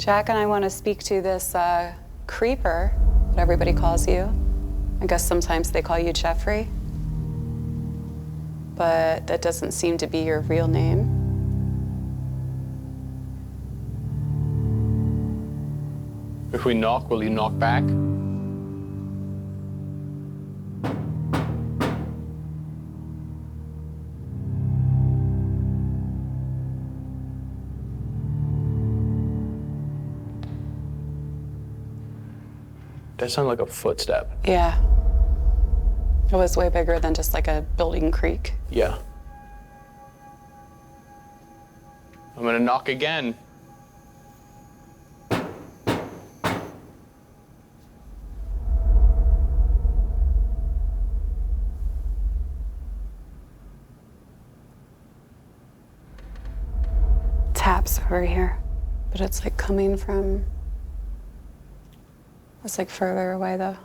Jack and I want to speak to this creeper, what everybody calls you. I guess sometimes they call you Jeffrey. But that doesn't seem to be your real name. If we knock, will you knock back? That sounded like a footstep. Yeah. It was way bigger than just like a building creak. Yeah. I'm gonna knock again. Taps over here, but it's like coming from, it's like further away though.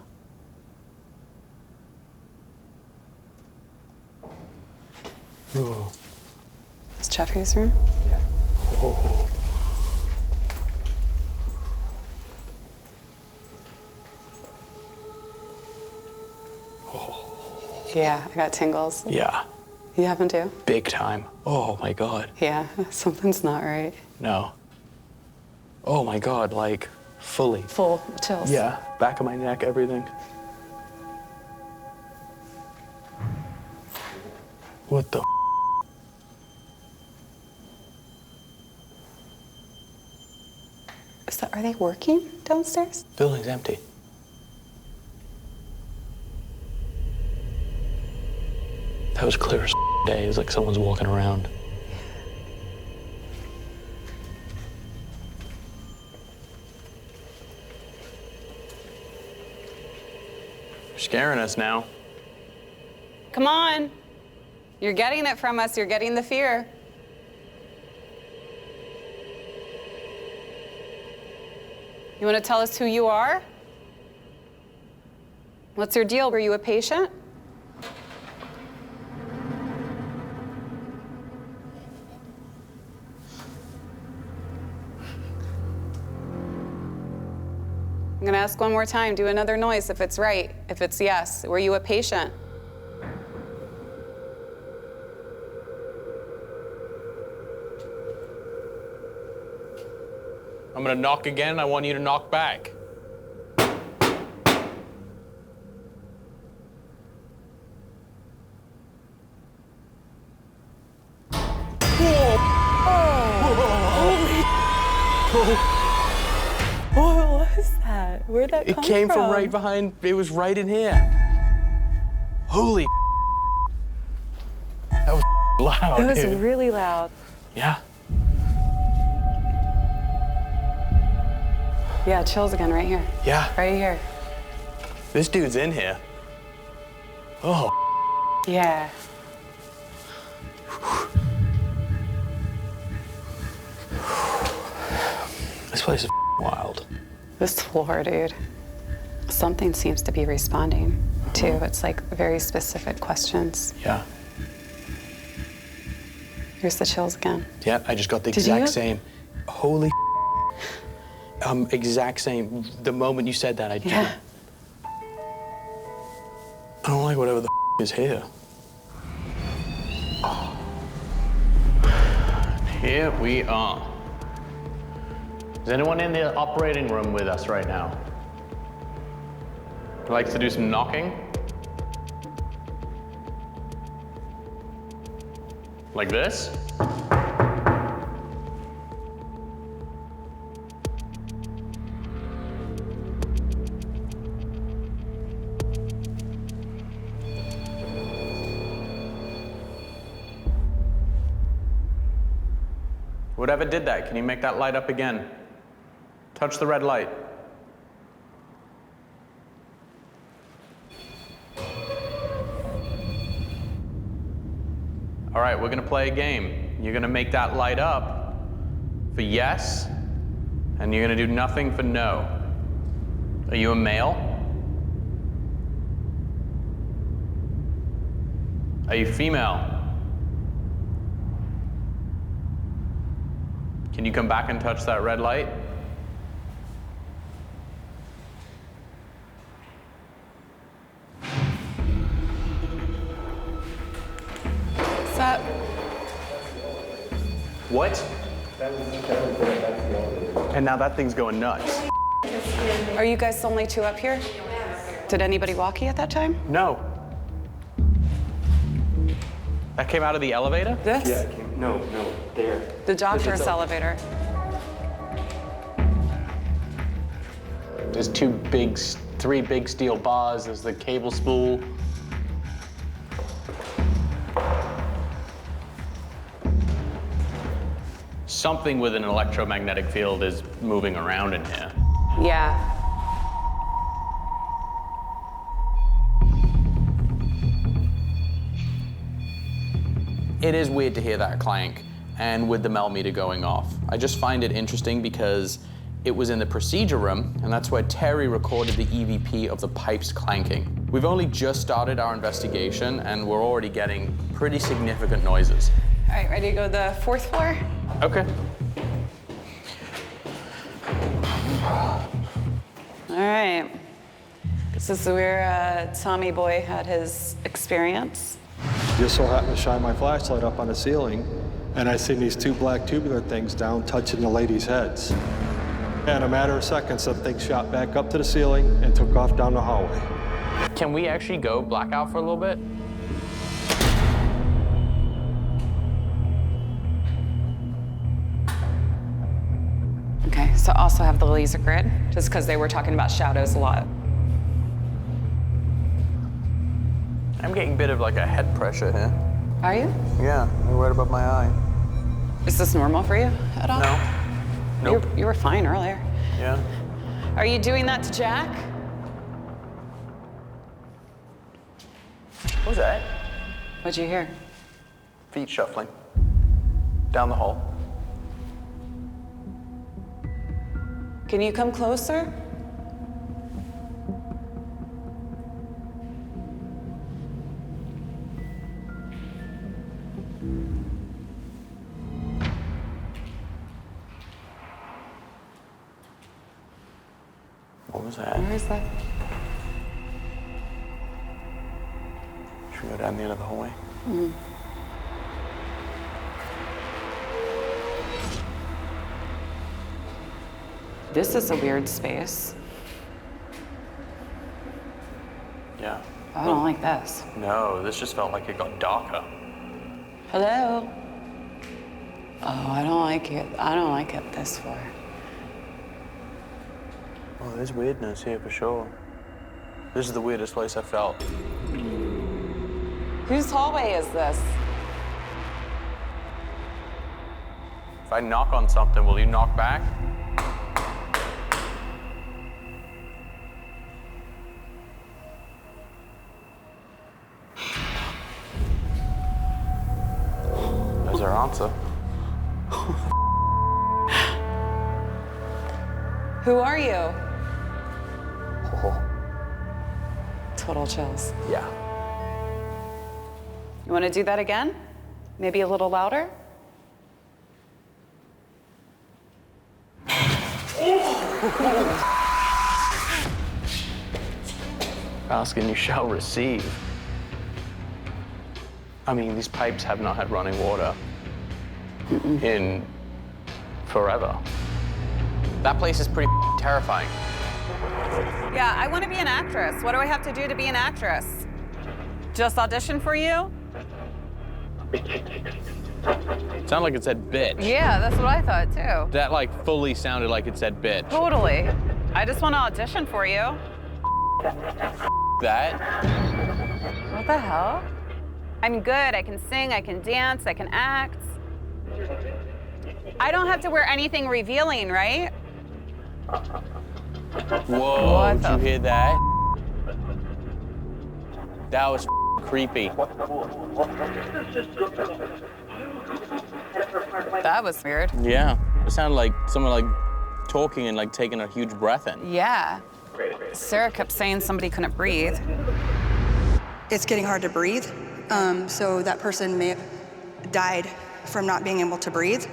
Ooh. It's Jeffrey's room? Yeah. Oh. Yeah, I got tingles. Yeah, You haven't too? big time. Oh my God. Yeah, something's not right. No. Oh my God, like fully. Full chills. Yeah, back of my neck, everything. What the? Are they working downstairs? Building's empty. That was clear as day. It's like someone's walking around. You're scaring us now. Come on. You're getting it from us. You're getting the fear. You want to tell us who you are? What's your deal? Were you a patient? I'm going to ask one more time. Do another noise if it's right. If it's yes. Were you a patient? I'm gonna knock again. I want you to knock back. What was that? Where'd that come from? It came from right behind. It was right in here. Holy. That was loud. It was dude. really loud. Yeah. Yeah, chills again right here. Yeah. Right here. This dude's in here. Oh. Yeah. This place is wild. This floor, dude. Something seems to be responding too. It's like very specific questions. Yeah. Here's the chills again. Yeah, I just got the Did you? exact same. Holy. Exact same. The moment you said that, I Yeah. I don't like whatever the is here. Here we are. Is anyone in the operating room with us right now? Who likes to do some knocking? Like this? Whatever did that, can you make that light up again? Touch the red light. All right, we're gonna play a game. You're gonna make that light up for yes, and you're gonna do nothing for no. Are you a male? Are you female? Can you come back and touch that red light? What? And now that thing's going nuts. Are you guys the only two up here? Did anybody walkie at that time? No. That came out of the elevator? This? Yeah, no, there. The doctor's elevator. There's three big steel bars. There's the cable spool. Something with an electromagnetic field is moving around in here. Yeah. It is weird to hear that clank and with the mel meter going off. I just find it interesting because it was in the procedure room, and that's where Terry recorded the EVP of the pipes clanking. We've only just started our investigation, and we're already getting pretty significant noises. All right, ready to go to the 4th floor? Okay. All right. This is where Tommy Boy had his experience. Just so happened to shine my flashlight up on the ceiling, and I seen these two black tubular things down touching the ladies' heads. In a matter of seconds, the thing shot back up to the ceiling and took off down the hallway. Can we actually go blackout for a little bit? Okay, so also have the laser grid, just because they were talking about shadows a lot. I'm getting a bit of like a head pressure here. Are you? Yeah, right above my eye. Is this normal for you at all? No. Nope. You were fine earlier. Yeah. Are you doing that to Jack? What was that? What'd you hear? Feet shuffling. Down the hall. Can you come closer? What was that? Where is that? Should we go down the end of the hallway? This is a weird space. Yeah. I don't like this. No, this just felt like it got darker. Hello? Oh, I don't like it. I don't like it this far. Oh, there's weirdness here for sure. This is the weirdest place I felt. Whose hallway is this? If I knock on something, will you knock back? There's our answer. Who are you? Oh, Total chills. yeah. You want to do that again? Maybe a little louder? Ask and you shall receive. I mean, these pipes have not had running water in forever. That place is pretty terrifying. Yeah, I want to be an actress. What do I have to do to be an actress? Just audition for you? Sounded like it said bitch. Yeah, that's what I thought too. That like fully sounded like it said bitch. Totally. I just want to audition for you. That? What the hell? I'm good. I can sing, I can dance, I can act. I don't have to wear anything revealing, right? Whoa, What did the you hear that? That was creepy. That was weird. Yeah, it sounded like someone like talking and like taking a huge breath in. Yeah. Sarah kept saying somebody couldn't breathe. It's getting hard to breathe, so that person may have died from not being able to breathe.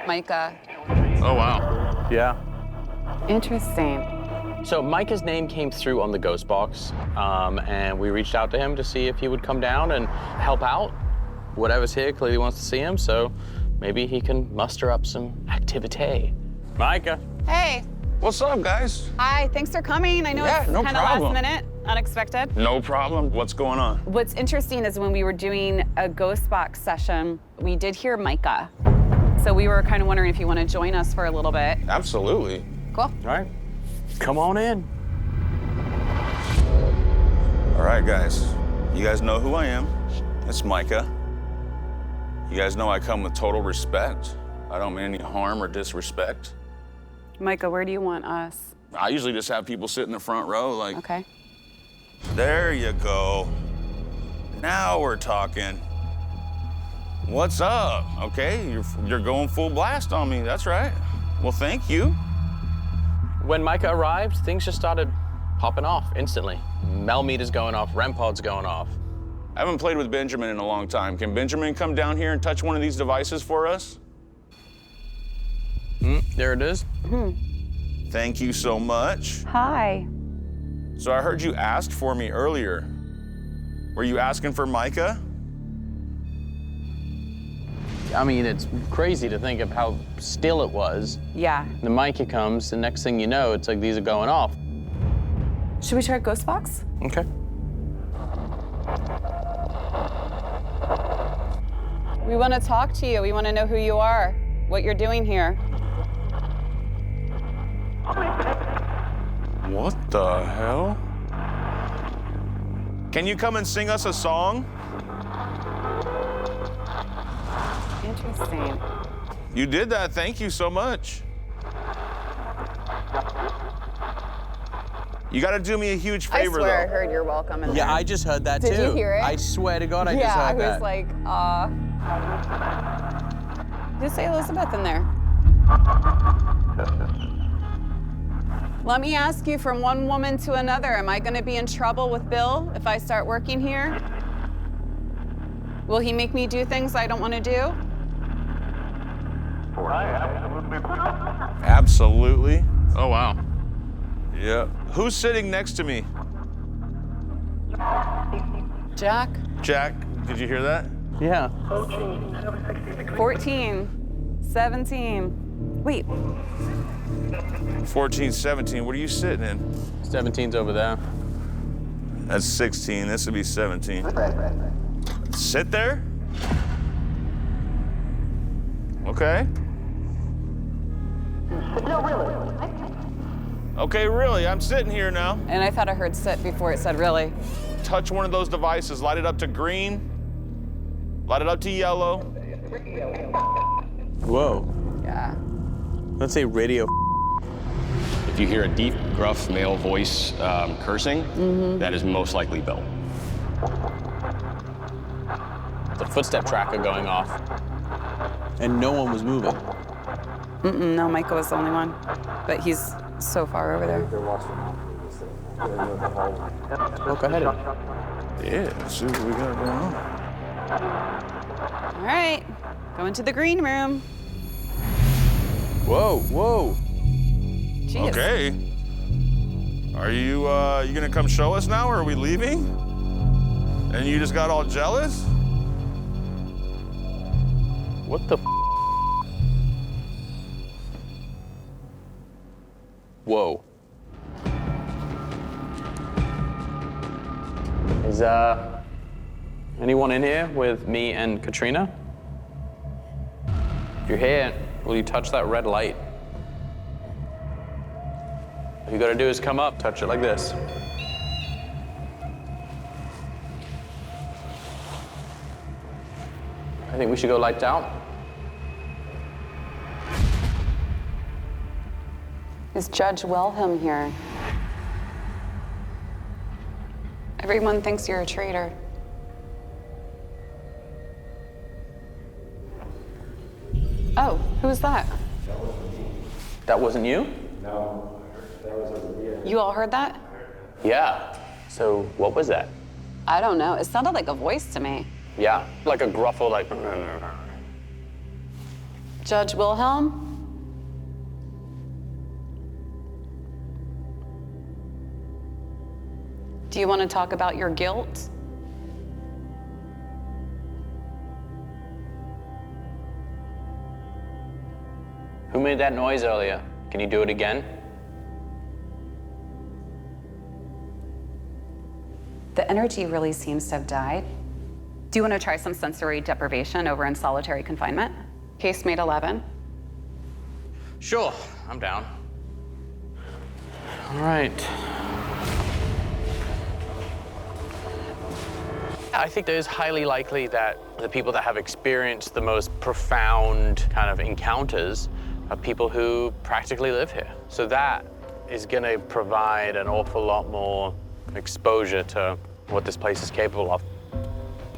Micah. Oh, wow. Yeah. Interesting. So Micah's name came through on the ghost box, and we reached out to him to see if he would come down and help out. Whatever's here clearly wants to see him, so maybe he can muster up some activity. Micah. Hey. What's up, guys? Hi, thanks for coming. I know Yeah, it's no kind of problem. last minute, unexpected. No problem. What's going on? What's interesting is when we were doing a ghost box session, we did hear Micah. So we were kind of wondering if you want to join us for a little bit. Absolutely. Cool. All right. Come on in. All right, guys. You guys know who I am. It's Micah. You guys know I come with total respect. I don't mean any harm or disrespect. Micah, where do you want us? I usually just have people sit in the front row like, Okay. there you go. Now we're talking. What's up? Okay, you're going full blast on me. That's right. Well, thank you. When Micah arrived, things just started popping off instantly. Mel meter's going off, REM pod's going off. I haven't played with Benjamin in a long time. Can Benjamin come down here and touch one of these devices for us? There it is. Thank you so much. Hi. So I heard you asked for me earlier. Were you asking for Micah? I mean, it's crazy to think of how still it was. Yeah. The Micah comes, the next thing you know, it's like these are going off. Should we try ghost box? Okay. We want to talk to you. We want to know who you are, what you're doing here. What the hell? Can you come and sing us a song? Interesting. You did that. Thank you so much. You got to do me a huge favor, I swear I though. heard you're welcome in Yeah, there. I just heard that Did too. you hear it? I swear to God, I just Yeah, I heard that. was like, just say Elizabeth in there. Let me ask you from one woman to another, am I gonna be in trouble with Bill if I start working here? Will he make me do things I don't wanna do? Absolutely. Oh, wow. Yeah. Who's sitting next to me? Jack, Jack, did you hear that? Yeah. 14, 17. Wait, 14, 17. What are you sitting in? 17's over there. That's 16. This would be 17. Sit there? Okay. No, really. Okay, really, I'm sitting here now. and I thought I heard sit before it said really. Touch one of those devices, light it up to green, light it up to yellow. Whoa. Yeah. Let's say radio. If you hear a deep, gruff male voice cursing, that is most likely Bill. The footstep tracker going off. And no one was moving. No, Micah was the only one, but he's so far over there. Well, go ahead. Yeah, let's see what we got going on. All right, go into the green room. Whoa, whoa. Jeez. Okay. Are you gonna come show us now, or are we leaving? And you just got all jealous? What the Whoa. Is anyone in here with me and Katrina? If you're here, will you touch that red light? All you gotta do is come up, touch it like this. I think we should go lights out. Is Judge Wilhelm here? Everyone thinks you're a traitor. Oh, who's that? That wasn't you? You all heard that? Yeah. So what was that? I don't know. It sounded like a voice to me. Yeah, like a gruffle, like. Judge Wilhelm? Do you want to talk about your guilt? Who made that noise earlier? Can you do it again? The energy really seems to have died. Do you want to try some sensory deprivation over in solitary confinement? Casemate 11. Sure, I'm down. All right. I think it is highly likely that the people that have experienced the most profound kind of encounters are people who practically live here. So that is going to provide an awful lot more exposure to what this place is capable of.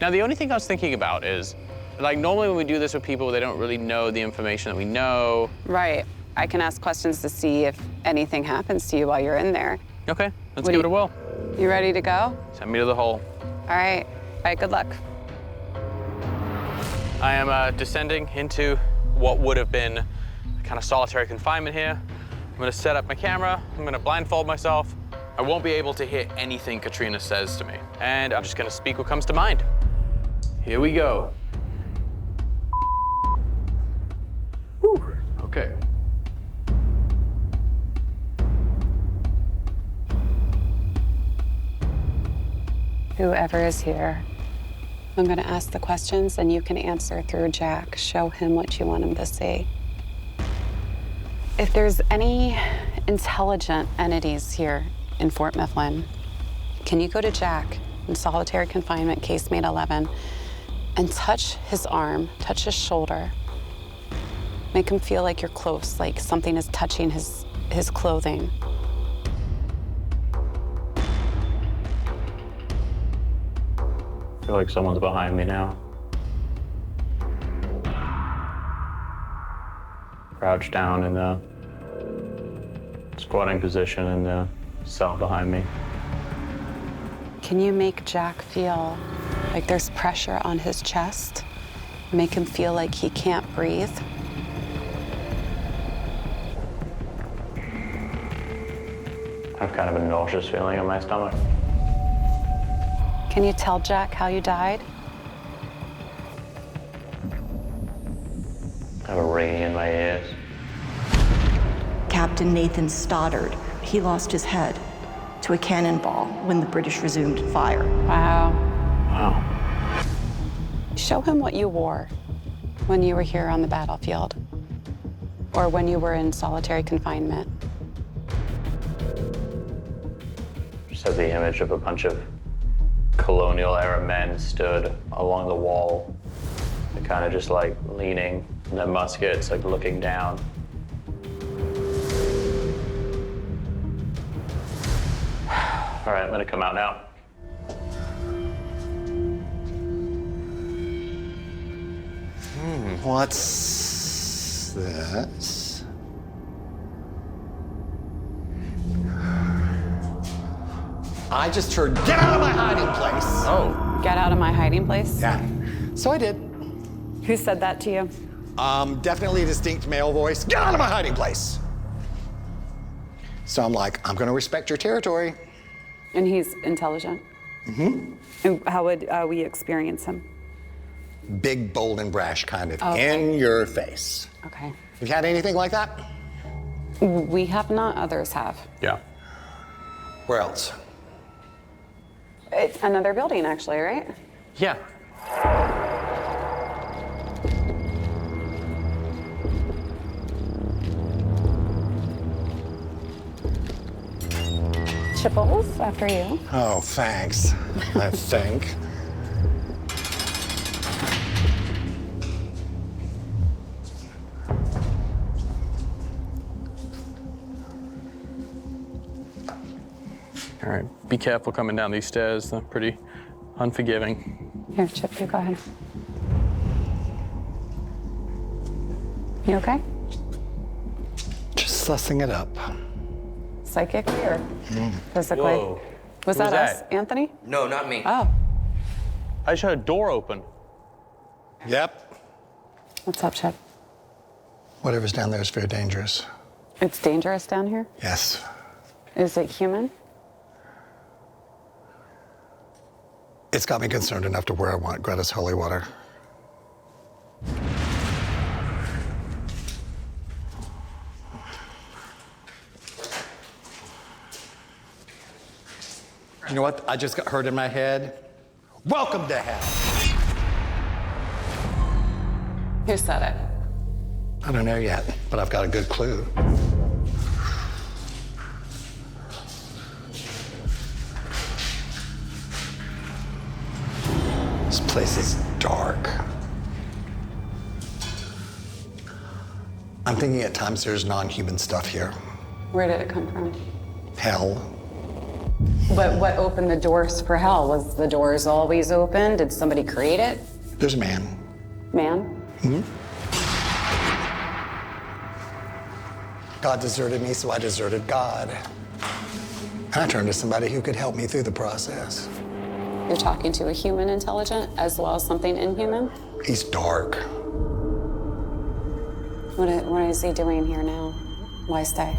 Now, the only thing I was thinking about is, like, normally when we do this with people, they don't really know the information that we know. Right. I can ask questions to see if anything happens to you while you're in there. Okay, let's give it a whirl. You ready to go? Send me to the hole. All right. All right, good luck. I am descending into what would have been kind of solitary confinement here. I'm gonna set up my camera. I'm gonna blindfold myself. I won't be able to hear anything Katrina says to me. And I'm just gonna speak what comes to mind. Here we go. Whew. Okay. Whoever is here, I'm going to ask the questions and you can answer through Jack. Show him what you want him to see. If there's any intelligent entities here in Fort Mifflin, can you go to Jack in solitary confinement, casemate 11, and touch his arm, touch his shoulder. Make him feel like you're close, like something is touching his clothing. I feel like someone's behind me now. Crouched down in the squatting position in the cell behind me. Can you make Jack feel like there's pressure on his chest? Make him feel like he can't breathe? I have kind of a nauseous feeling in my stomach. Can you tell Jack how you died? I have a ringing in my ears. Captain Nathan Stoddard, he lost his head to a cannonball when the British resumed fire. Wow. Wow. Show him what you wore when you were here on the battlefield or when you were in solitary confinement. Just have the image of a bunch of colonial-era men stood along the wall. They're kind of just like leaning, and their muskets like looking down. All right, I'm gonna come out now. What's this? I just heard, get out of my hiding place. Oh. Get out of my hiding place? Yeah, so I did. Who said that to you? Definitely a distinct male voice. Get out of my hiding place. So I'm like, I'm gonna respect your territory. And he's intelligent? Mm-hmm. And how would we experience him? Big, bold, and brash, kind of Okay. in your face. Okay. You had anything like that? We have not, others have. Yeah. Where else? It's another building, actually, right? Yeah. Chipples, after you. Oh, thanks, I think. All right, be careful coming down these stairs. They're pretty unforgiving. Here, Chip, you go ahead. You okay? Just sussing it up. Psychically or physically? Whoa. Was Who that was us, that? Anthony? No, not me. Oh, I just heard a door open. Yep. what's up, Chip? Whatever's down there is very dangerous. It's dangerous down here? Yes. Is it human? It's got me concerned enough to where I want Greta's holy water. You know what I just got heard in my head? Welcome to hell. Who said it? I don't know yet, but I've got a good clue. This place is dark. I'm thinking at times there's non-human stuff here. Where did it come from? Hell. But what opened the doors for hell? Was the doors always open? Did somebody create it? There's a man. Man? God deserted me, so I deserted God. And I turned to somebody who could help me through the process. You're talking to a human intelligent as well as something inhuman? He's dark. What is he doing here now? Why stay?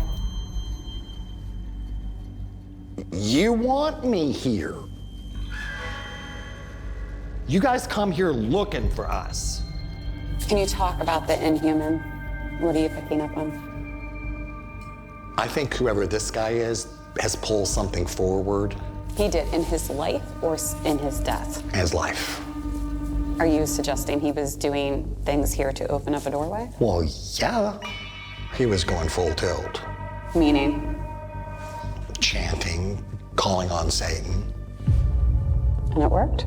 You want me here. You guys come here looking for us. Can you talk about the inhuman? What are you picking up on? I think whoever this guy is has pulled something forward He did in his life or in his death? in his life. Are you suggesting he was doing things here to open up a doorway? Well, yeah. He was going full tilt, Meaning? chanting, calling on Satan. And it worked?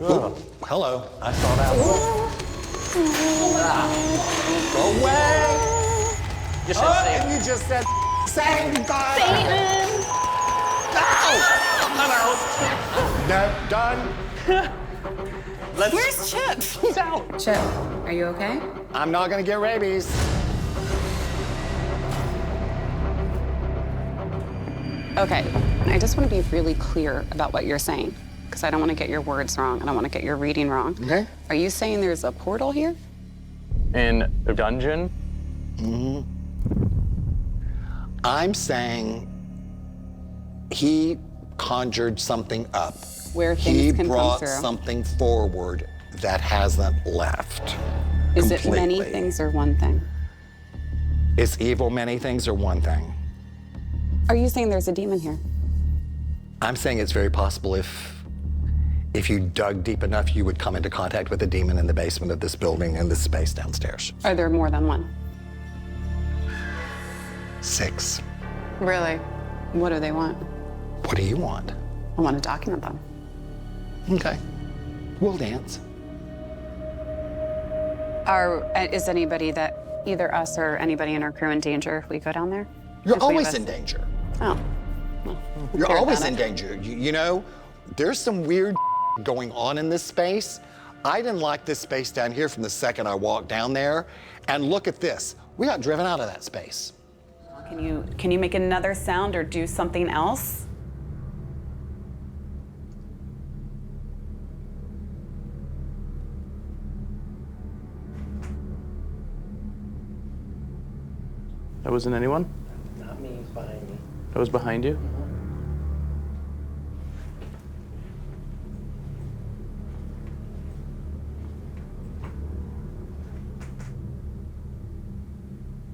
Ooh, hello. I saw that one. Go away! Just said Satan. And you just said Satan. God. I'm out. No, done. Where's Chip? He's out. Chip, are you okay? I'm not gonna get rabies. Okay, I just want to be really clear about what you're saying, because I don't want to get your words wrong. I don't want to get your reading wrong. Okay. Are you saying there's a portal here? In the dungeon? I'm saying he conjured something up. Where things He can come brought through. something forward that hasn't left. Is it many completely. things or one thing? Is evil many things or one thing? Are you saying there's a demon here? I'm saying it's very possible if you dug deep enough, you would come into contact with a demon in the basement of this building in this space downstairs. Are there more than one? 6. Really? What do they want? What do you want? I want to document them. Okay. We'll dance. Is anybody that, either us or anybody in our crew, in danger if we go down there? You're If we always have a- in danger. Oh. Well, who You're cared always about in it? danger. You know, there's some weird going on in this space. I didn't like this space down here from the second I walked down there. And look at this. We got driven out of that space. Can you make another sound or do something else? That wasn't anyone? Not me, it's behind me. That was behind you?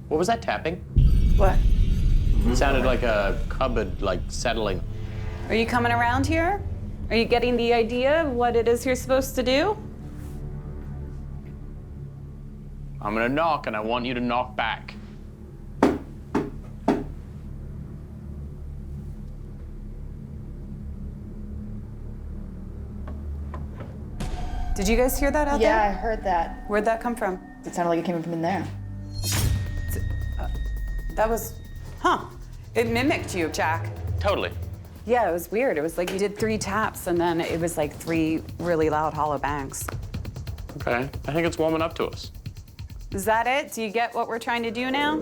What was that tapping? What? It sounded like a cupboard, like settling. Are you coming around here? Are you getting the idea of what it is you're supposed to do? I'm gonna knock, and I want you to knock back. Did you guys hear that out Yeah, I there? heard that. Where'd that come from? It sounded like it came from in there. That was, it mimicked you, Jack. Totally. Yeah, it was weird. It was like you did 3 taps and then it was like 3 really loud hollow bangs. Okay, I think it's warming up to us. Is that it? Do you get what we're trying to do now?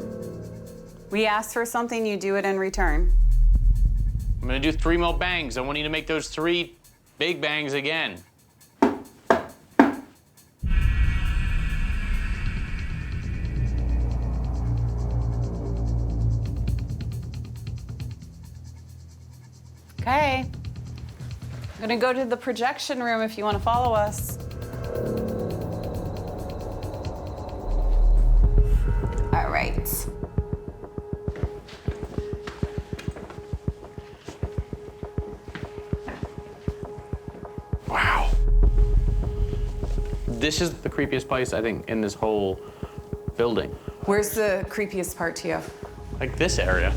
We ask for something, you do it in return. I'm gonna do 3 more bangs. I want you to make those 3 big bangs again. Okay. I'm gonna go to the projection room if you want to follow us. All right. Wow. This is the creepiest place, I think, in this whole building. Where's the creepiest part to you? Like this area.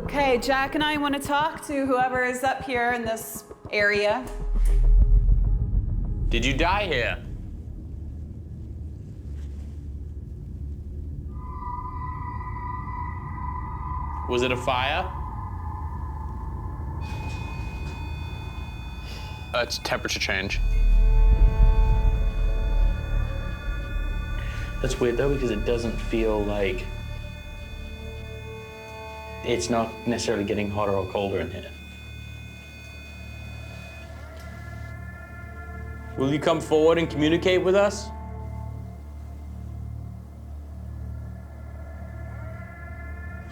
Okay, Jack and I want to talk to whoever is up here in this area. Did you die here? Was it a fire? It's temperature change. That's weird though, because it doesn't feel like it's not necessarily getting hotter or colder in here. Will you come forward and communicate with us?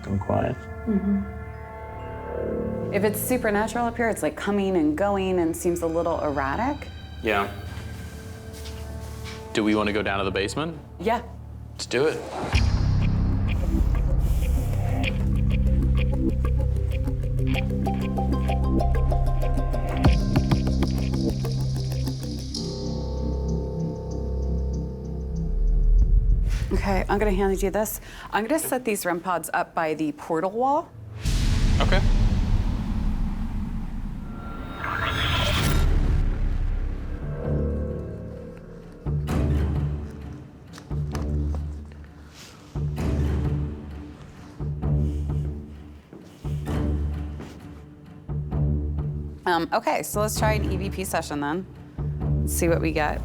Gone quiet. If it's supernatural up here, it's like coming and going and seems a little erratic. Yeah. Do we want to go down to the basement? Yeah. Let's do it. Okay, I'm gonna hand you this. I'm gonna set these REM pods up by the portal wall. Okay. Okay, so let's try an EVP session then. Let's see what we get.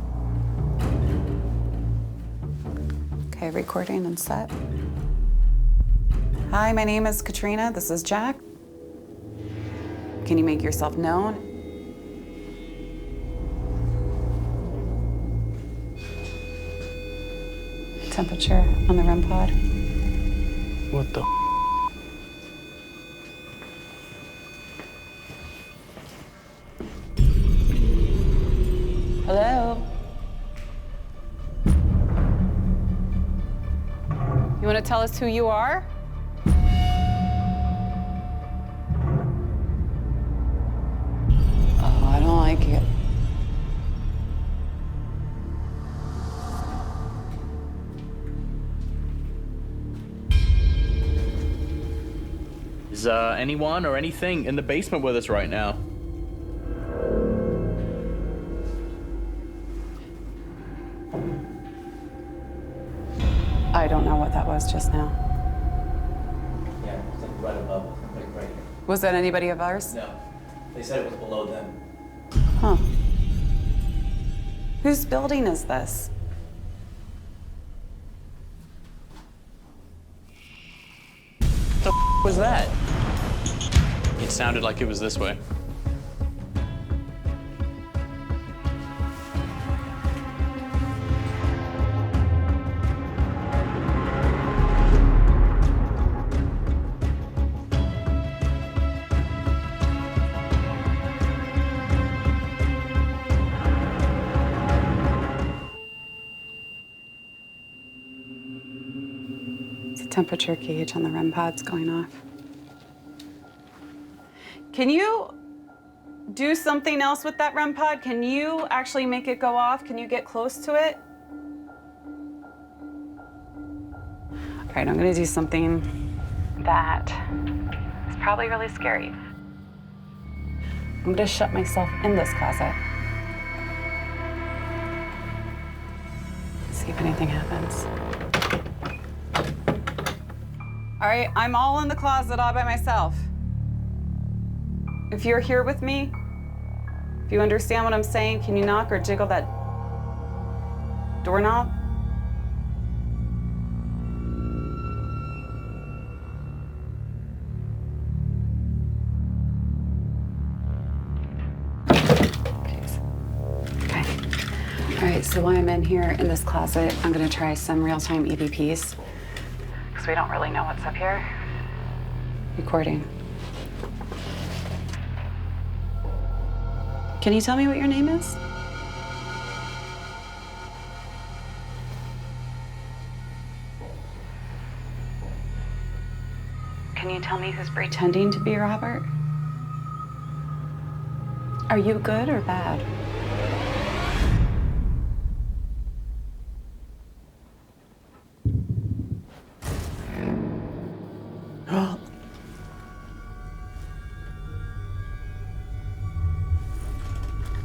Okay, recording and set. Hi, my name is Katrina. This is Jack. Can you make yourself known? Temperature on the REM pod. What the? Hello? You want to tell us who you are? Oh, I don't like it. Is anyone or anything in the basement with us right now? I don't know what that was just now. Yeah, it's like right above, like right here. Was that anybody of ours? No, they said it was below them. Huh. Whose building is this? What the was that? It sounded like it was this way. Temperature gauge on the REM pod's going off. Can you do something else with that REM pod? Can you actually make it go off? Can you get close to it? All right, I'm gonna do something that is probably really scary. I'm gonna shut myself in this closet. See if anything happens. All right, I'm all in the closet all by myself. If you're here with me, if you understand what I'm saying, can you knock or jiggle that doorknob? Okay. so while I'm in here in this closet, I'm gonna try some real-time EVPs. Because we don't really know what's up here. Recording. Can you tell me what your name is? Can you tell me who's pretending to be Robert? Are you good or bad?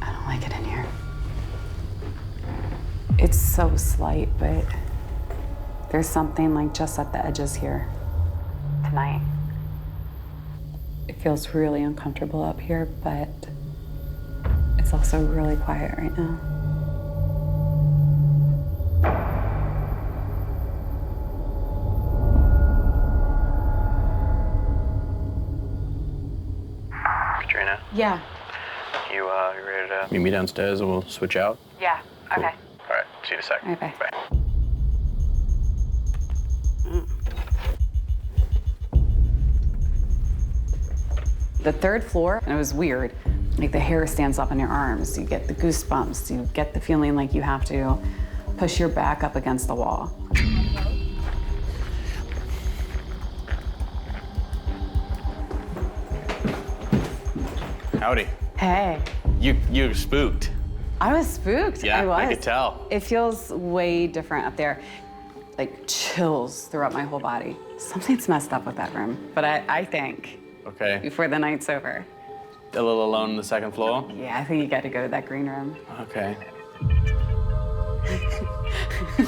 I don't like it in here. It's so slight, but there's something like just at the edges here. Tonight. It feels really uncomfortable up here, but it's also really quiet right now. Katrina, Yeah. you ready to meet me downstairs and we'll switch out? Yeah. Okay. All right, see you in a sec. All right, bye. Bye. The third floor, and it was weird. Like the hair stands up on your arms. You get the goosebumps. You get the feeling like you have to push your back up against the wall. Howdy. Hey. You spooked. I was spooked. Yeah, I was. I could tell. It feels way different up there. Like chills throughout my whole body. Something's messed up with that room. But I think Okay. before the night's over. A little alone on the second floor? Yeah, I think you got to go to that green room. Okay.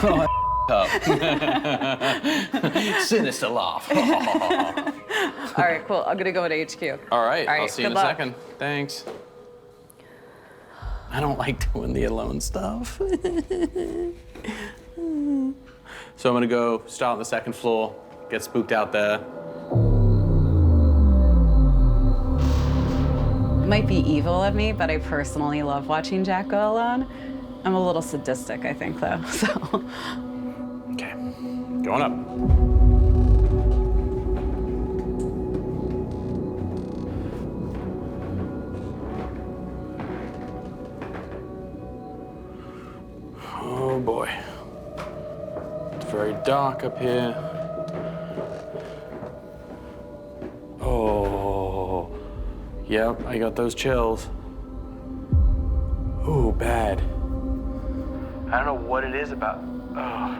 Oh, up. Sinister laugh. All right, cool. I'm gonna go to HQ. All right, All right, I'll see you in good a luck. second. Thanks. I don't like doing the alone stuff. So I'm gonna go start on the second floor, get spooked out there. It might be evil of me, but I personally love watching Jack go alone. I'm a little sadistic, I think, though, so. Okay, going up. Oh boy. It's very dark up here. Oh, yep, I got those chills. Ooh, bad. I don't know what it is about. Oh.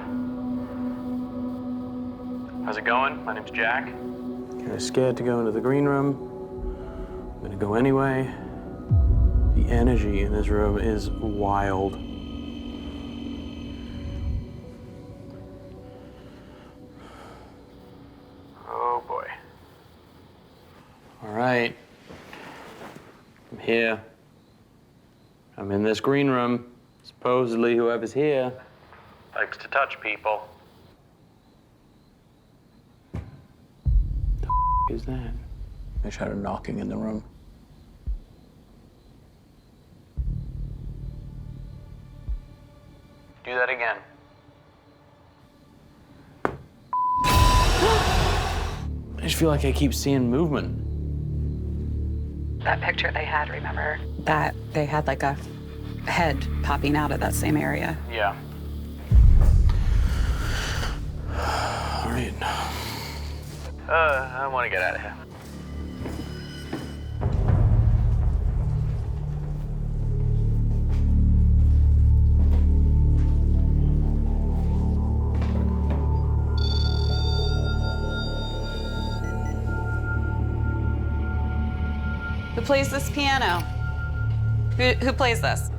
How's it going? My name's Jack. Kind of scared to go into the green room. I'm gonna go anyway. The energy in this room is wild. Oh boy. All right. I'm here. I'm in this green room. Supposedly, whoever's here likes to touch people. The is that? They just heard a knocking in the room. Do that again. I just feel like I keep seeing movement. That picture they had, remember? That they had like a head popping out of that same area. Yeah. All right. I want to get out of here. Who plays this piano? Who plays this?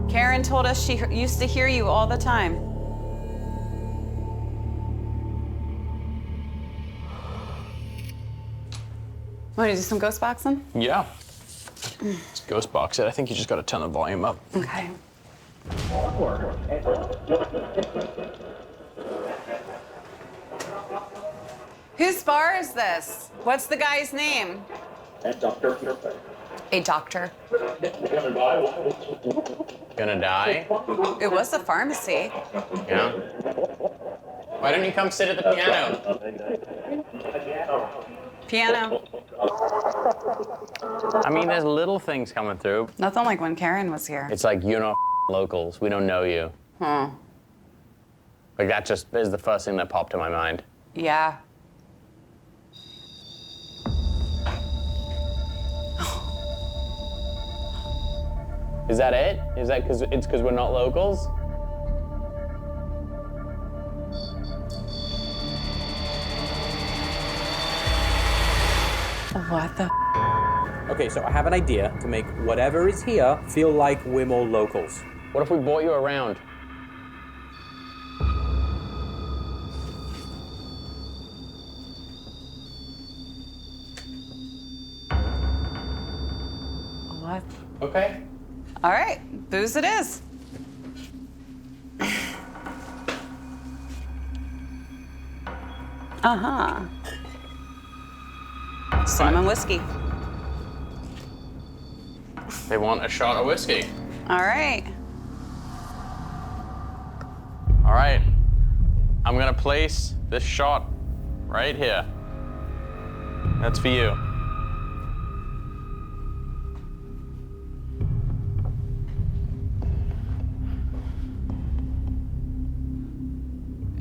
Karen told us she used to hear you all the time. Want to do some ghost boxing? Yeah. It's ghost box it. I think you just got to turn the volume up. Okay. Whose bar is this? What's the guy's name? A doctor. Gonna die? It was a pharmacy. Yeah. Why don't you come sit at the piano? Piano. I mean, there's little things coming through. Nothing like when Karen was here. It's like, you're not locals. We don't know you. Hmm. Like, that just is the first thing that popped in my mind. Yeah. Is that it? Is that because we're not locals? What the? Okay, so I have an idea to make whatever is here feel like we're more locals. What if we brought you around? What? Okay. All right, booze it is. Uh-huh. Cinnamon whiskey. They want a shot of whiskey. All right. All right. I'm gonna place this shot right here. That's for you.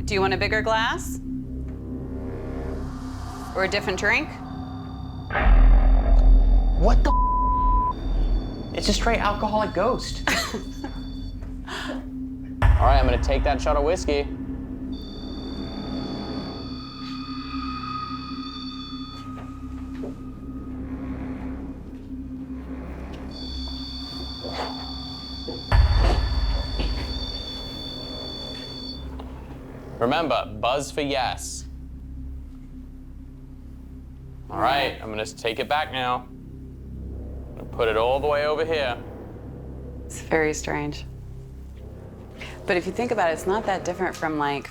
Do you want a bigger glass? Or a different drink? What the? It's a straight alcoholic ghost. All right, I'm gonna take that shot of whiskey. Remember, buzz for yes. All right, I'm gonna take it back now. I'm gonna put it all the way over here. It's very strange. But if you think about it, it's not that different from like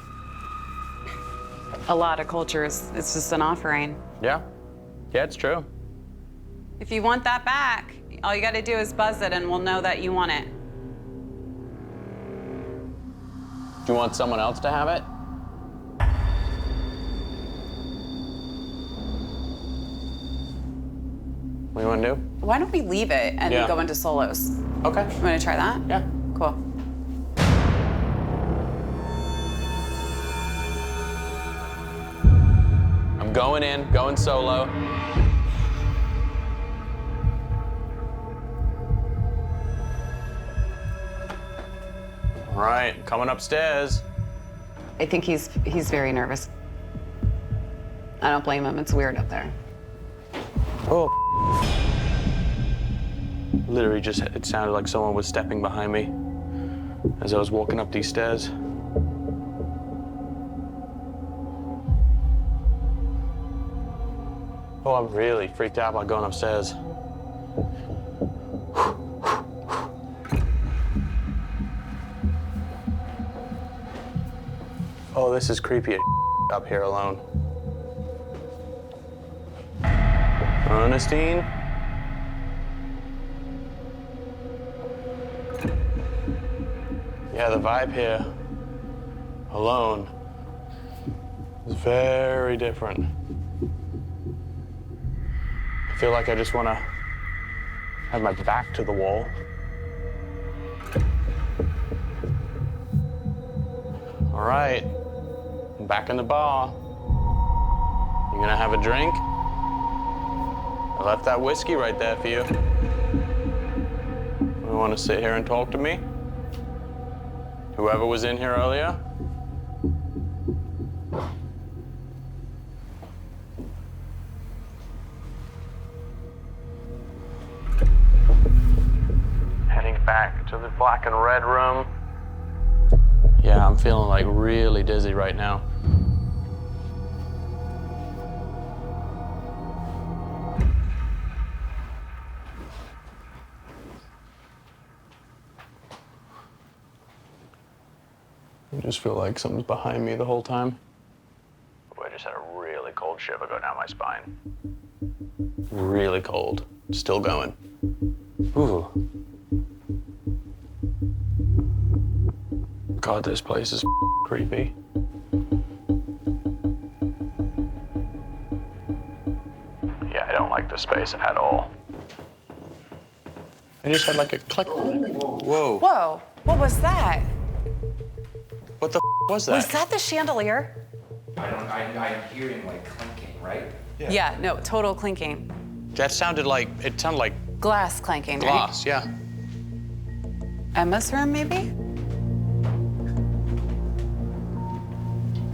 a lot of cultures. It's just an offering. Yeah, yeah, it's true. If you want that back, all you gotta do is buzz it and we'll know that you want it. Do you want someone else to have it? What do you want to do? Why don't we leave it and Yeah. go into solos? Okay. You wanna try that? Yeah. Cool. I'm going in, going solo. All right, coming upstairs. I think he's very nervous. I don't blame him. It's weird up there. Oh. Literally just, it sounded like someone was stepping behind me as I was walking up these stairs. Oh, I'm really freaked out about going upstairs. Oh, this is creepy as up here alone. Ernestine? Yeah, the vibe here, alone, is very different. I feel like I just want to have my back to the wall. All right, I'm back in the bar. You gonna have a drink? I left that whiskey right there for you. You want to sit here and talk to me? Whoever was in here earlier? Heading back to the black and red room. Yeah, I'm feeling like really dizzy right now. I just feel like something's behind me the whole time. I just had a really cold shiver go down my spine. Really cold. Still going. Ooh. God, this place is creepy. Yeah, I don't like this space at all. I just had like a click. Whoa. Whoa, what was that? What the was that? Was that the chandelier? I'm hearing like clinking, right? Yeah, no, total clinking. That sounded like, it sounded like Glass clanking, glass, yeah. right? Emma's room, maybe?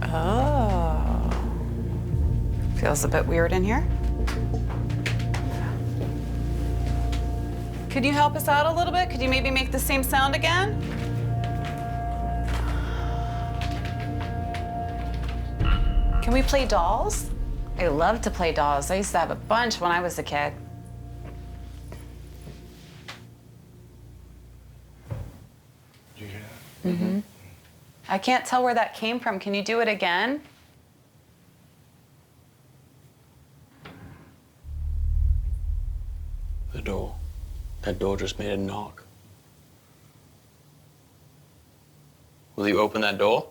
Oh. Feels a bit weird in here. Could you help us out a little bit? Could you maybe make the same sound again? Can we play dolls? I love to play dolls. I used to have a bunch when I was a kid. Did you hear that? Mm-hmm. I can't tell where that came from. Can you do it again? The door. That door just made a knock. Will you open that door?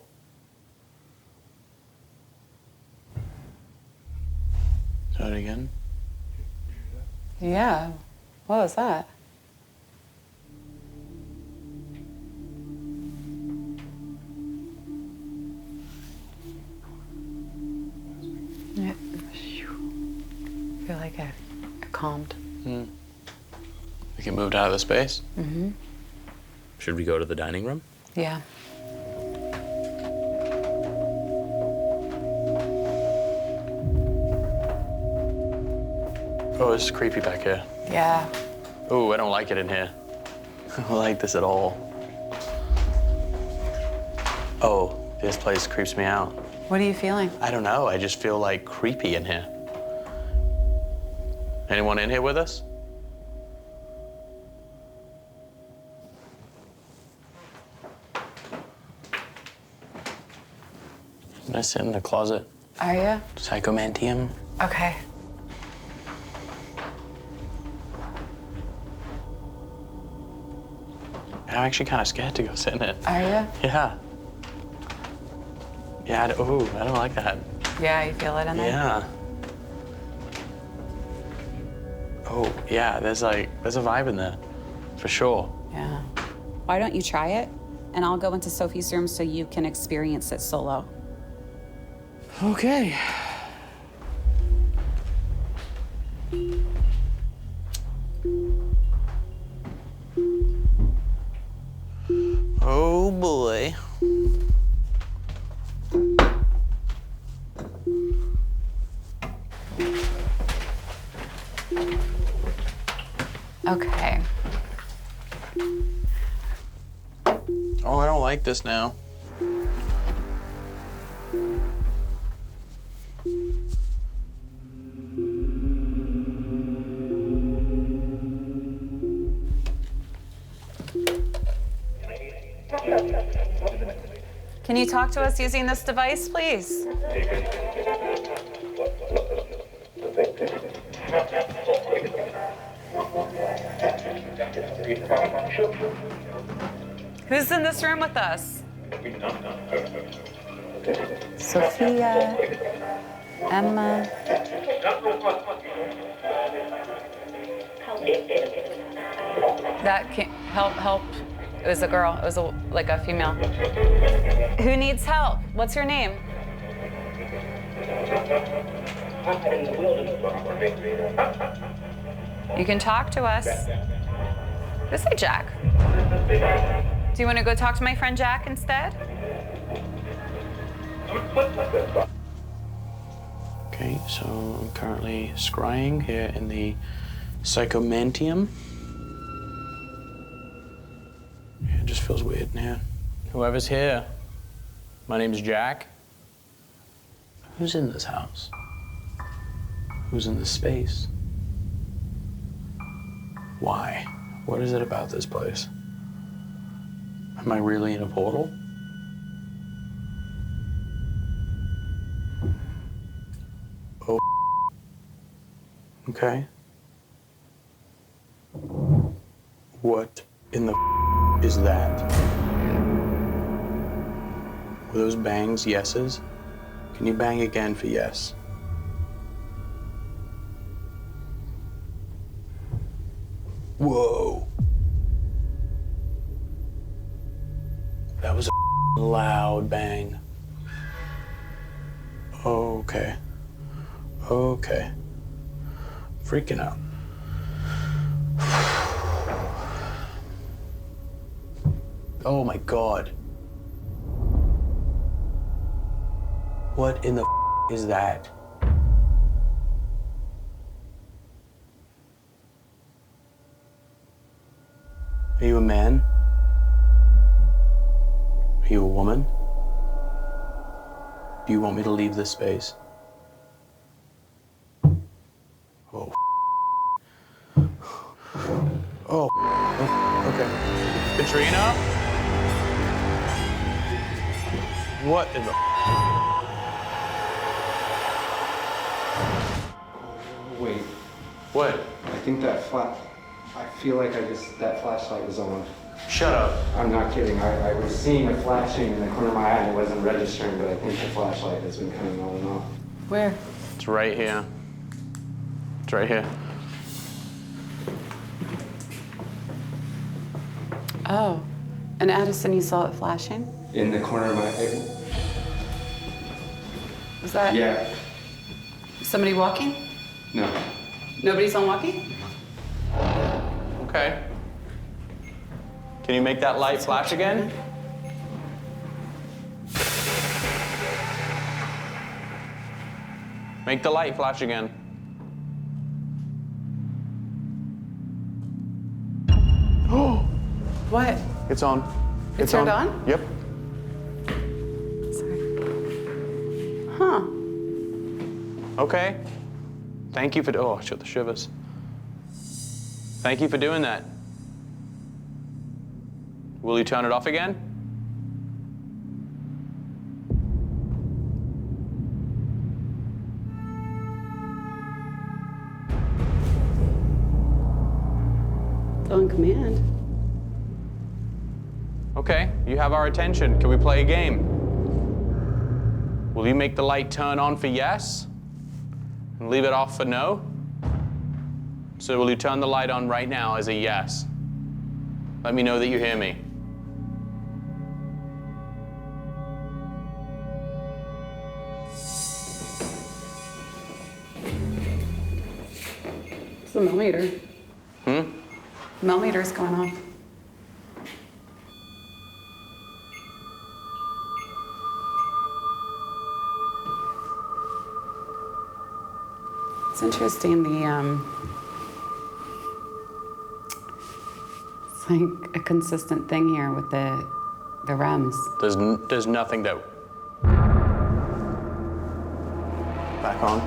Try it again. Yeah. What was that? Yeah. I feel like I calmed. We can move out of the space. Mm-hmm. Should we go to the dining room? Yeah. Oh, it's creepy back here. Yeah. Oh, I don't like it in here. I don't like this at all. Oh, this place creeps me out. What are you feeling? I don't know. I just feel like creepy in here. Anyone in here with us? I'm gonna sit in the closet. Are you? Psychomantium. Okay. I'm actually kind of scared to go sit in it. Are you? Yeah. Yeah, I don't like that. Yeah, you feel it in there? Yeah. Oh, yeah, there's a vibe in there, for sure. Yeah. Why don't you try it? And I'll go into Sophie's room so you can experience it solo. Okay. Oh boy. Okay. Oh, I don't like this now. Can you talk to us using this device, please? Who's in this room with us? Sophia, Emma. That can't help. It was a girl. It was like a female. Who needs help? What's your name? You can talk to us. This is Jack. Do you want to go talk to my friend Jack instead? Okay, so I'm currently scrying here in the Psychomantium. It just feels weird in here. Whoever's here, my name's Jack. Who's in this house? Who's in this space? Why? What is it about this place? Am I really in a portal? Oh. Okay. What in the is that? Were those bangs yeses? Can you bang again for yes? Whoa. That was a loud bang. Okay. Okay. Freaking out. Oh my God. What in the is that? Are you a man? Are you a woman? Do you want me to leave this space? Oh. Oh. Okay. Katrina? What in the? Wait, What? I think that I feel like that flashlight was on. Shut up. I'm not kidding. I was seeing a flashing in the corner of my eye and it wasn't registering, but I think the flashlight has been coming on and off. Where? It's right here. It's right here. Oh, and Addison, you saw it flashing? In the corner of my eye. Was that Yeah. somebody walking? No. Nobody's on walking? Okay. Can you make that light flash again? Make the light flash again. Oh! What? It's on. It turned on? Yep. Sorry. Huh. Okay. Thank you for, oh, I shot the shivers. Thank you for doing that. Will you turn it off again? It's on command. Okay, you have our attention. Can we play a game? Will you make the light turn on for yes and leave it off for no? So will you turn the light on right now as a yes? Let me know that you hear me. It's the millimeter. Millimeter's going off. It's interesting, it's like a consistent thing here with the REMs. There's nothing that... Back on.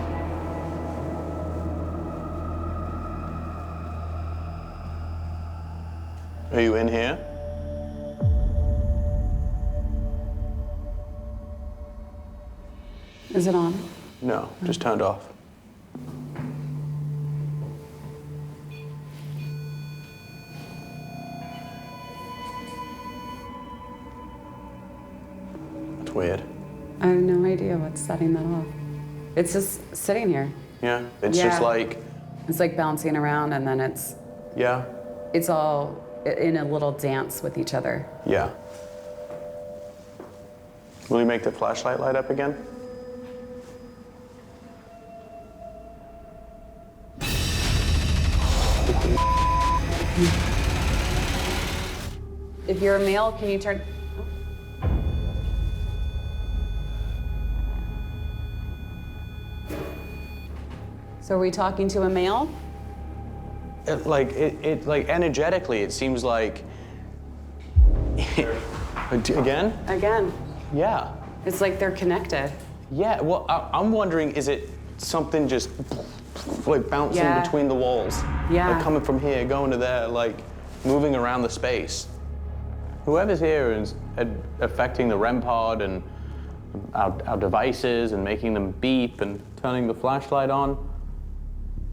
Are you in here? Is it on? No, just turned off. That's weird. I have no idea what's setting that off. It's just sitting here. Yeah, it's just like... It's like bouncing around and then Yeah, it's all in a little dance with each other. yeah. Will you make the flashlight light up again? If you're a male, can you turn? So are we talking to a male? It like energetically, it seems like... Again? Again. Yeah. It's like they're connected. Yeah, well, I'm wondering, is it something just like bouncing Yeah. between the walls? Yeah. Like coming from here, going to there, like moving around the space. Whoever's here is affecting the REM pod and our devices and making them beep and turning the flashlight on.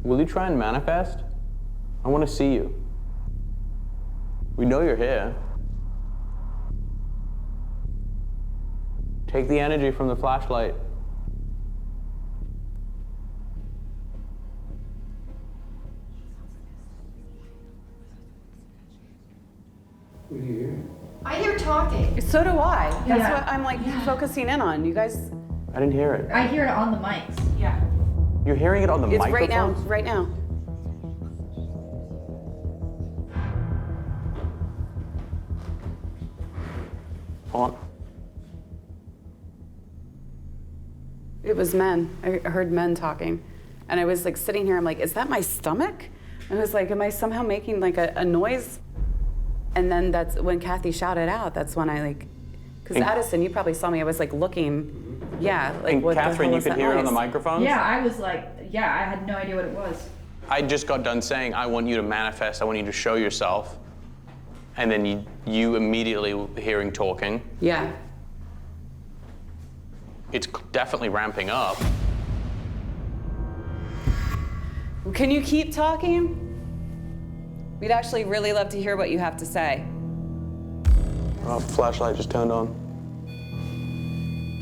Will you try and manifest? I want to see you. We know you're here. Take the energy from the flashlight. What do you hear? I hear talking. So do I. That's Yeah. what I'm like focusing in on. You guys, I didn't hear it. I hear it on the mics. Yeah. You're hearing it on the it's microphones? right now. Hold on. It was men. I heard men talking. And I was like sitting here, I'm like, is that my stomach? And I was like, am I somehow making like a noise? And then that's when Kathy shouted out, that's when I like, because Addison, you probably saw me, I was like looking, yeah, like And what the Catherine, hell you was could that hear it on noise? the microphones? Yeah, I was like, yeah, I had no idea what it was. I just got done saying, I want you to manifest, I want you to show yourself. And then you immediately hearing talking. Yeah. It's definitely ramping up. Can you keep talking? We'd actually really love to hear what you have to say. Oh, flashlight just turned on.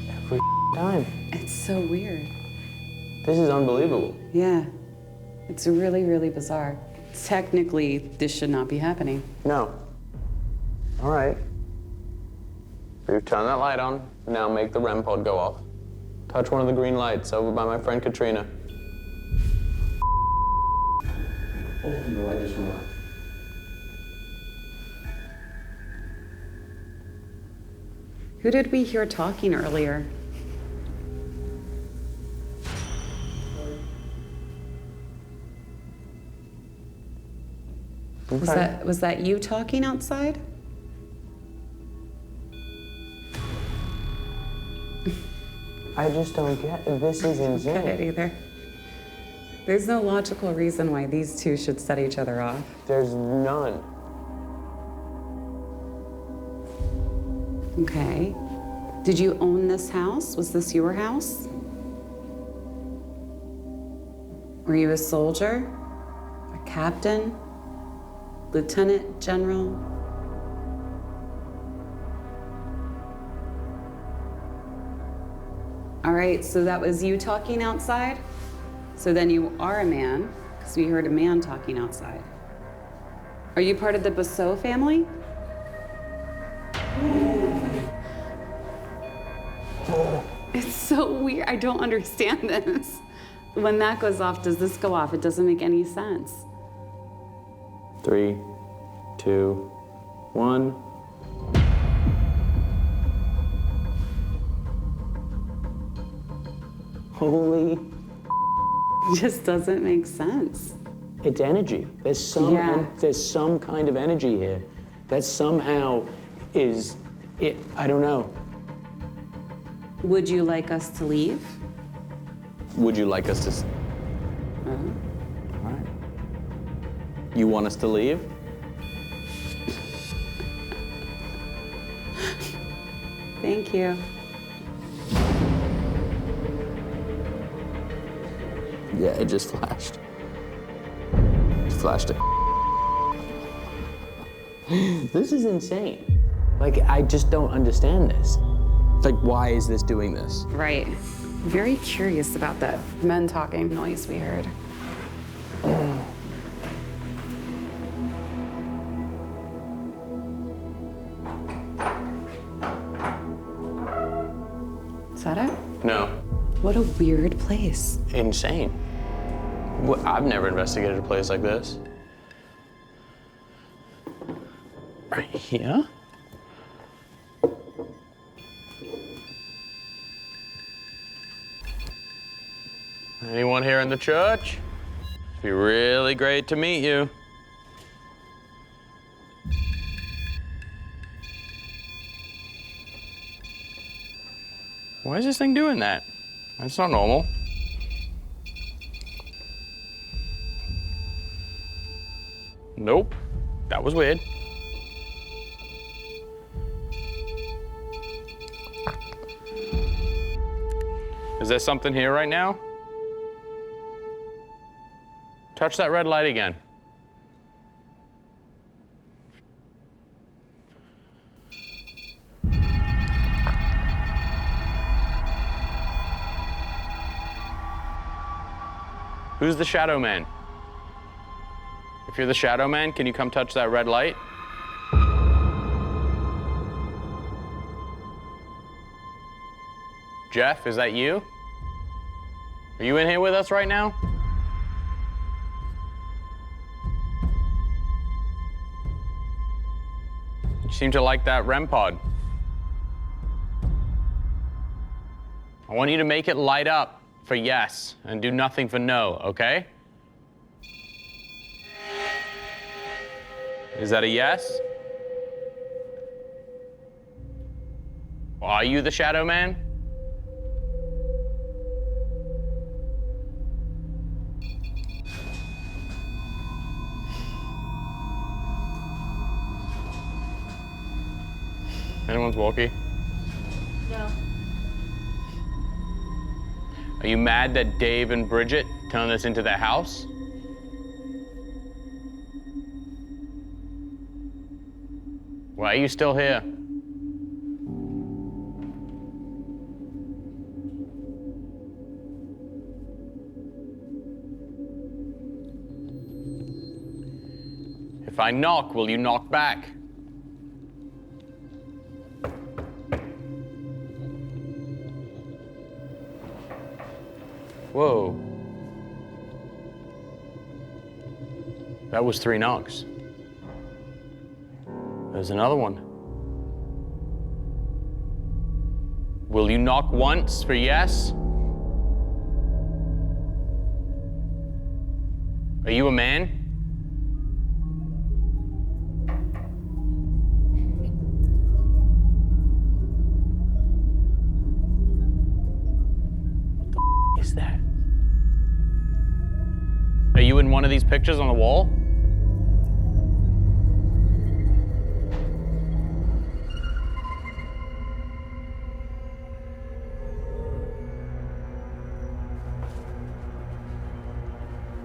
Every time. It's so weird. This is unbelievable. Yeah. It's really, really bizarre. Technically, this should not be happening. No. All right. We've turned that light on. Now make the REM pod go off. Touch one of the green lights over by my friend Katrina. Oh, the light just went off. Who did we hear talking earlier? Was that you talking outside? I just don't get it. This is insane. I don't get it either. There's no logical reason why these two should set each other off. There's none. Okay. Did you own this house? Was this your house? Were you a soldier? A captain? Lieutenant general? All right, so that was you talking outside? So then you are a man, because we heard a man talking outside. Are you part of the Basso family? It's so weird. I don't understand this. When that goes off, does this go off? It doesn't make any sense. 3, 2, 1. Holy. It just doesn't make sense. It's energy. There's some kind of energy here that somehow is it. I don't know. Would you like us to leave? Would you like us to? All right. You want us to leave? Thank you. Yeah, it just flashed. It flashed it. This is insane. Like, I just don't understand this. Like, why is this doing this? Right. Very curious about that men talking noise we heard. Is that it? No. What a weird place. Insane. I've never investigated a place like this. Right here? Anyone here in the church? It'd be really great to meet you. Why is this thing doing that? That's not normal. Nope. That was weird. Is there something here right now? Touch that red light again. Who's the shadow man? If you're the shadow man, can you come touch that red light? Jeff, is that you? Are you in here with us right now? You seem to like that REM pod. I want you to make it light up for yes and do nothing for no, okay? Is that a yes? Are you the shadow man? Anyone's walkie? No. Are you mad that Dave and Bridget turned us into their house? Why are you still here? If I knock, will you knock back? Whoa. That was 3 knocks. There's another one. Will you knock once for yes? Are you a man? What the is that? Are you in one of these pictures on the wall?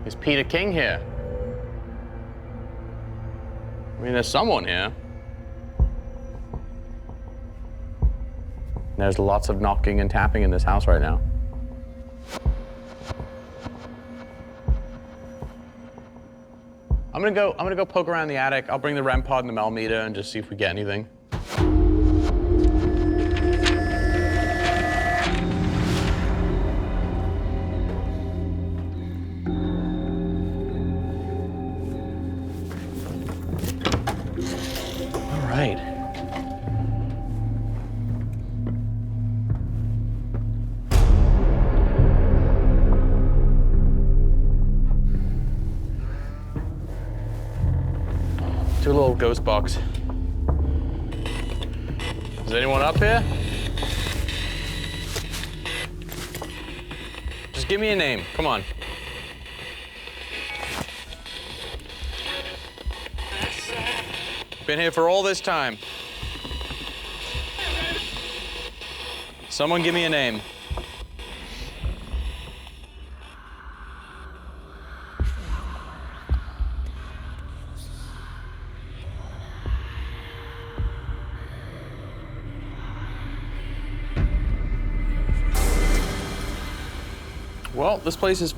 Is Peter King here? I mean, there's someone here. There's lots of knocking and tapping in this house right now. I'm gonna go poke around the attic. I'll bring the REM pod and the Mel meter and just see if we get anything. All right. Do a little ghost box. Is anyone up here? Just give me a name. Come on. Been here for all this time. Someone give me a name. Well, this place is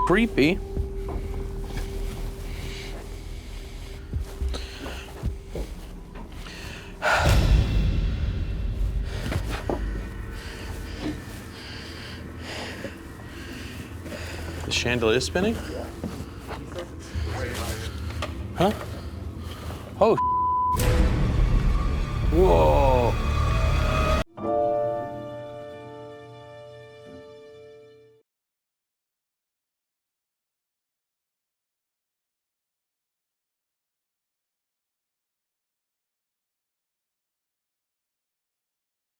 creepy. The chandelier spinning? Huh? Oh, whoa.